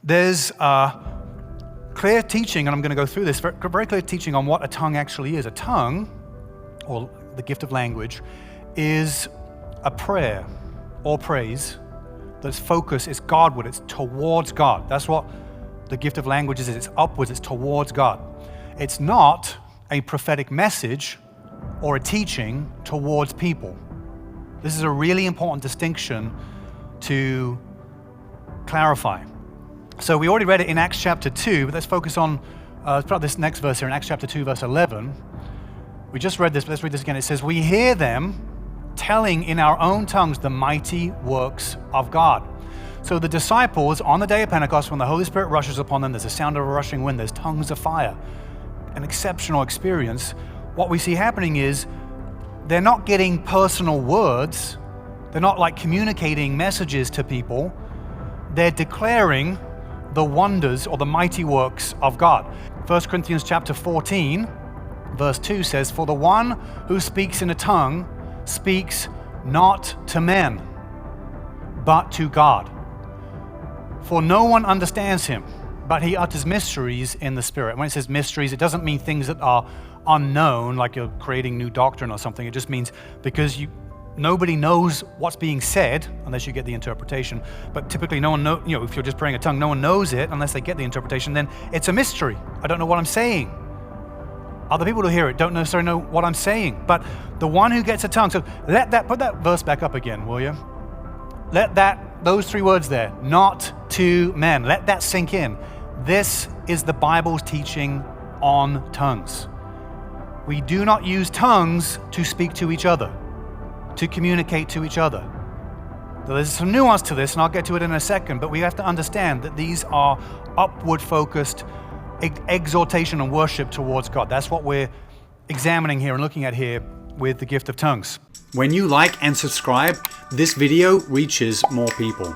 There's clear teaching, and I'm going to go through this, very clear teaching on what a tongue actually is. A tongue, or the gift of language, is a prayer or praise that's focused, it's Godward, it's towards God. That's what the gift of language is. It's upwards, it's towards God. It's not a prophetic message or a teaching towards people. This is a really important distinction to clarify. So we already read it in Acts chapter 2, but let's focus on this next verse here in Acts chapter 2, verse 11. We just read this, but let's read this again. It says, "We hear them telling in our own tongues the mighty works of God." So the disciples, on the day of Pentecost, when the Holy Spirit rushes upon them, there's a sound of a rushing wind, there's tongues of fire, an exceptional experience. What we see happening is they're not getting personal words. They're not like communicating messages to people. They're declaring the wonders or the mighty works of God. 1 Corinthians chapter 14, verse 2 says, "For the one who speaks in a tongue speaks not to men, but to God. For no one understands him, but he utters mysteries in the Spirit." When it says mysteries, it doesn't mean things that are unknown, like you're creating new doctrine or something. It just means because nobody knows what's being said unless you get the interpretation. But typically no one knows, if you're just praying a tongue, no one knows it unless they get the interpretation. Then it's a mystery. I don't know what I'm saying. Other people who hear it don't necessarily know what I'm saying. But the one who gets a tongue, so put that verse back up again, will you? Those three words there, not to men, let that sink in. This is the Bible's teaching on tongues. We do not use tongues to speak to each other, to communicate to each other. There's some nuance to this, and I'll get to it in a second, but we have to understand that these are upward-focused exaltation and worship towards God. That's what we're examining here and looking at here with the gift of tongues. When you like and subscribe, this video reaches more people.